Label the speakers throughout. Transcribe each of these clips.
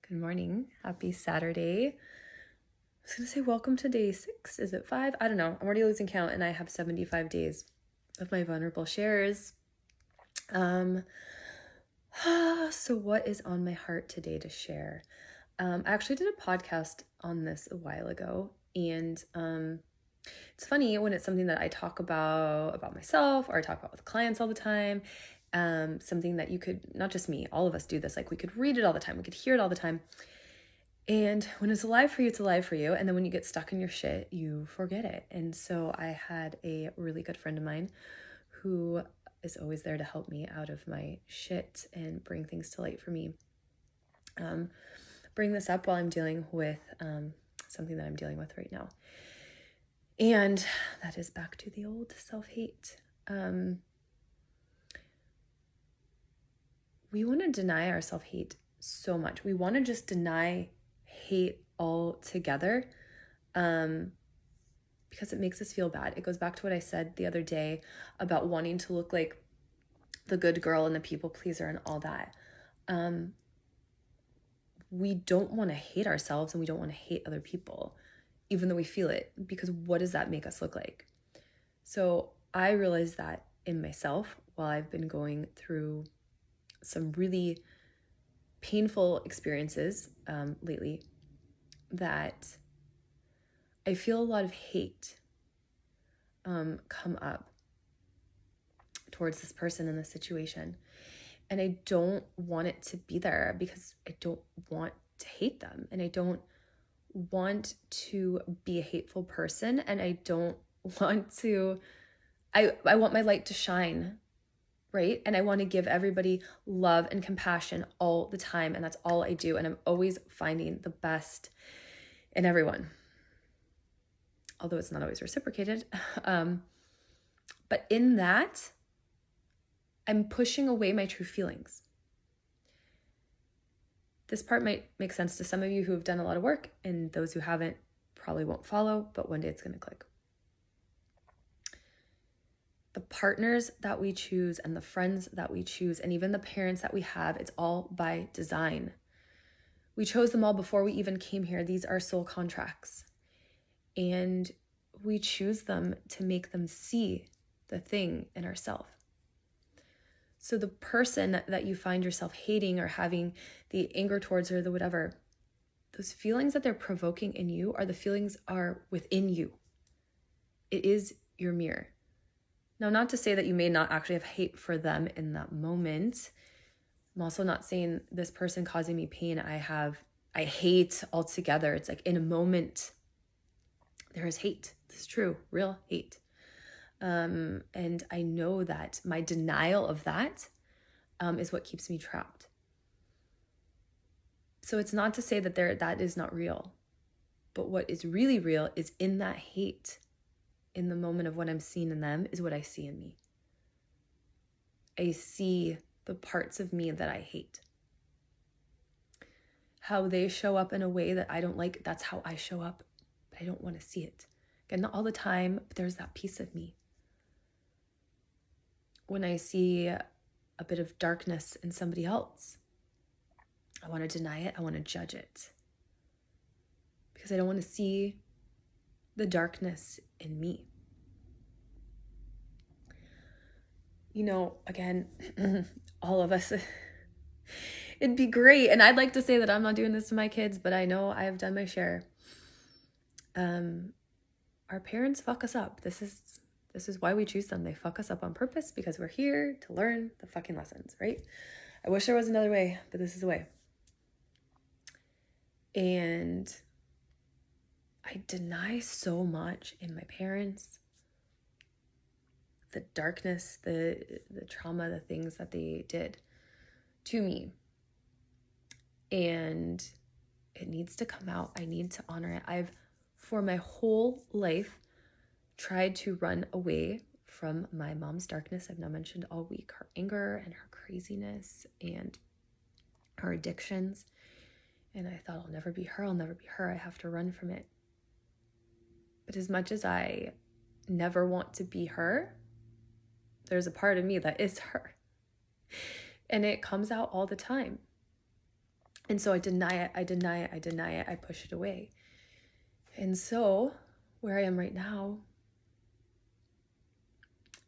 Speaker 1: Good morning. Happy Saturday. I was going to say welcome to day 6. Is it 5? I don't know. I'm already losing count and I have 75 days of my vulnerable shares. So what is on my heart today to share? I actually did a podcast on this a while ago, and it's funny when it's something that I talk about myself, or I talk about with clients all the time. Something that you could, not just me, all of us do this. Like, we could read it all the time, we could hear it all the time. And when it's alive for you, it's alive for you. And then when you get stuck in your shit, you forget it. And so I had a really good friend of mine who is always there to help me out of my shit and bring things to light for me. Bring this up while I'm dealing with something that I'm dealing with right now. And that is back to the old self-hate. We want to deny our self-hate so much. We want to just deny hate altogether because it makes us feel bad. It goes back to what I said the other day about wanting to look like the good girl and the people pleaser and all that. We don't want to hate ourselves and we don't want to hate other people, even though we feel it, because what does that make us look like? So I realized that in myself while I've been going through some really painful experiences lately, that I feel a lot of hate come up towards this person in this situation. And I don't want it to be there because I don't want to hate them. And I don't want to be a hateful person. And I don't want to, I want my light to shine, right? And I want to give everybody love and compassion all the time. And that's all I do. And I'm always finding the best in everyone, although it's not always reciprocated. But in that, I'm pushing away my true feelings. This part might make sense to some of you who have done a lot of work, and those who haven't probably won't follow, but one day it's going to click. The partners that we choose and the friends that we choose and even the parents that we have, it's all by design. We chose them all before we even came here. These are soul contracts. And we choose them to make them see the thing in ourselves. So the person that you find yourself hating or having the anger towards or the whatever, those feelings that they're provoking in you are the feelings are within you. It is your mirror. Now, not to say that you may not actually have hate for them in that moment. I'm also not saying this person causing me pain, I hate altogether. It's like in a moment, there is hate. This is true, real hate. And I know that my denial of that is what keeps me trapped. So it's not to say that that is not real, but what is really real is in that hate, in the moment of what I'm seeing in them, is what I see in me. I see the parts of me that I hate. How they show up in a way that I don't like, that's how I show up, but I don't want to see it. Again, not all the time, but there's that piece of me. When I see a bit of darkness in somebody else, I want to deny it. I want to judge it because I don't want to see the darkness in me. You know, again, all of us, it'd be great. And I'd like to say that I'm not doing this to my kids, but I know I have done my share. Our parents fuck us up. This is why we choose them. They fuck us up on purpose because we're here to learn the fucking lessons, right? I wish there was another way, but this is the way. And I deny so much in my parents, the darkness, the trauma, the things that they did to me. And it needs to come out. I need to honor it. I've, for my whole life, tried to run away from my mom's darkness. I've now mentioned all week her anger and her craziness and her addictions. And I thought, I'll never be her. I'll never be her. I have to run from it. But as much as I never want to be her, there's a part of me that is her. And it comes out all the time. And so I deny it, I push it away. And so where I am right now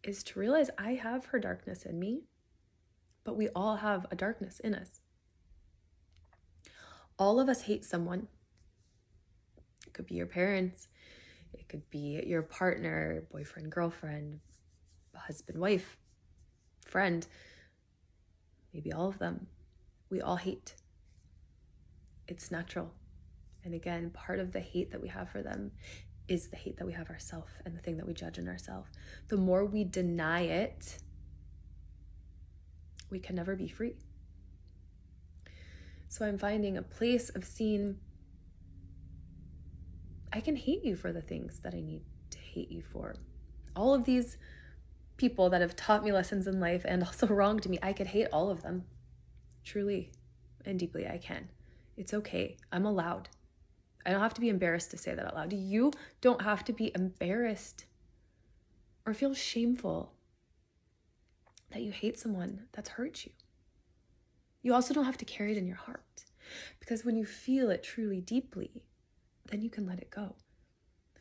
Speaker 1: is to realize I have her darkness in me, but we all have a darkness in us. All of us hate someone. It could be your parents, it could be your partner, boyfriend, girlfriend, husband, wife, friend, maybe all of them. We all hate. It's natural. And again, part of the hate that we have for them is the hate that we have ourselves and the thing that we judge in ourselves. The more we deny it, we can never be free. So I'm finding a place of seeing, I can hate you for the things that I need to hate you for. All of these people that have taught me lessons in life and also wronged me, I could hate all of them. Truly and deeply, I can. It's okay. I'm allowed. I don't have to be embarrassed to say that out loud. You don't have to be embarrassed or feel shameful that you hate someone that's hurt you. You also don't have to carry it in your heart, because when you feel it truly deeply, then you can let it go.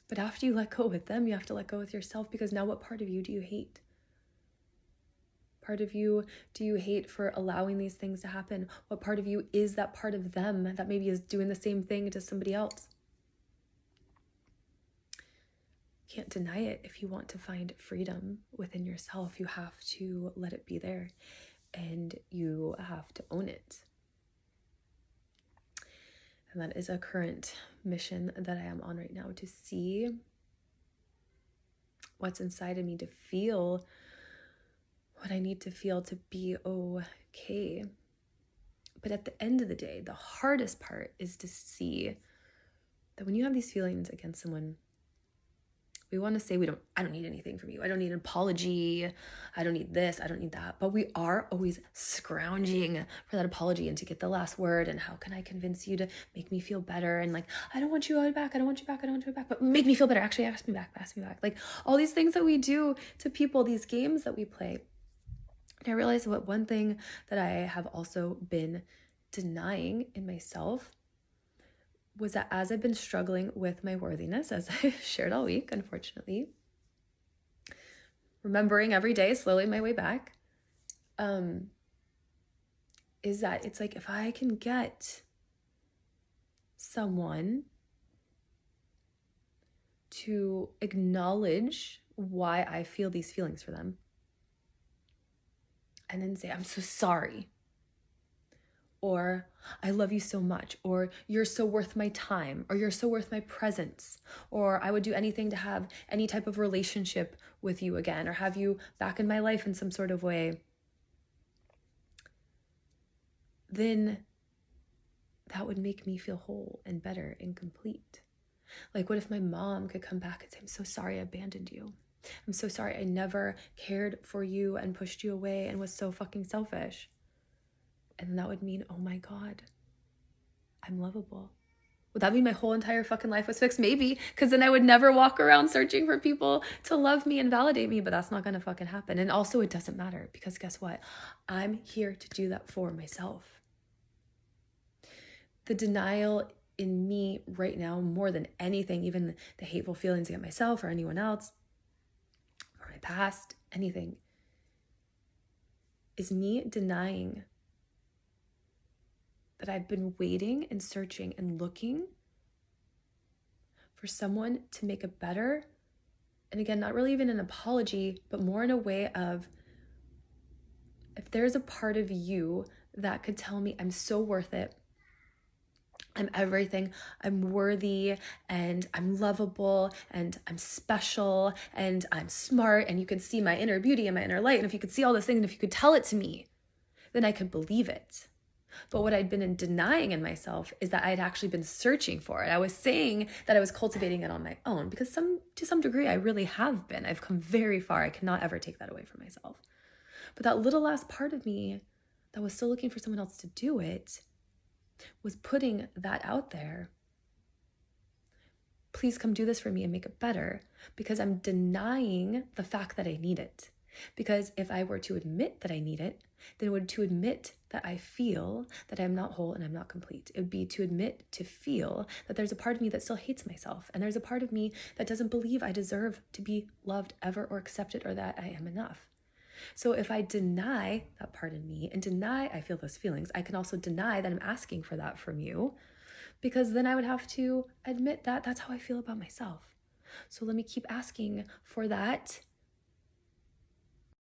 Speaker 1: But after you let go with them, you have to let go with yourself, because now what part of you do you hate? Part of you do you hate for allowing these things to happen? What part of you is that part of them that maybe is doing the same thing to somebody else? You can't deny it. If you want to find freedom within yourself, you have to let it be there and you have to own it. And that is a current mission that I am on right now, to see what's inside of me, to feel what I need to feel to be okay. But at the end of the day, the hardest part is to see that when you have these feelings against someone, we want to say I don't need anything from you. I don't need an apology. I don't need this. I don't need that. But we are always scrounging for that apology and to get the last word. And how can I convince you to make me feel better? And like, I don't want you back. I don't want you back. I don't want you back. But make me feel better. Actually, ask me back. Like all these things that we do to people, these games that we play. And I realized what one thing that I have also been denying in myself was that as I've been struggling with my worthiness, as I've shared all week, unfortunately, remembering every day, slowly my way back, is that it's like, if I can get someone to acknowledge why I feel these feelings for them, and then say, I'm so sorry, or I love you so much, or you're so worth my time, or you're so worth my presence, or I would do anything to have any type of relationship with you again, or have you back in my life in some sort of way, then that would make me feel whole and better and complete. Like, what if my mom could come back and say, I'm so sorry I abandoned you. I'm so sorry I never cared for you and pushed you away and was so fucking selfish. And then that would mean, oh my God, I'm lovable. Would that mean my whole entire fucking life was fixed? Maybe, because then I would never walk around searching for people to love me and validate me, but that's not gonna fucking happen. And also it doesn't matter, because guess what? I'm here to do that for myself. The denial in me right now, more than anything, even the hateful feelings against myself or anyone else, or my past, anything, is me denying that I've been waiting and searching and looking for someone to make it better. And again, not really even an apology, but more in a way of, if there's a part of you that could tell me I'm so worth it, I'm everything, I'm worthy, and I'm lovable, and I'm special, and I'm smart, and you could see my inner beauty and my inner light, and if you could see all those things, and if you could tell it to me, then I could believe it. But what I'd been denying in myself is that I'd actually been searching for it. I was saying that I was cultivating it on my own, because to some degree I really have been. I've come very far. I cannot ever take that away from myself. But that little last part of me that was still looking for someone else to do it was putting that out there. Please come do this for me and make it better, because I'm denying the fact that I need it. Because if I were to admit that I need it, then it would to admit that I feel that I'm not whole and I'm not complete. It would be to admit, to feel that there's a part of me that still hates myself. And there's a part of me that doesn't believe I deserve to be loved ever or accepted or that I am enough. So if I deny that part of me and deny I feel those feelings, I can also deny that I'm asking for that from you, because then I would have to admit that that's how I feel about myself. So let me keep asking for that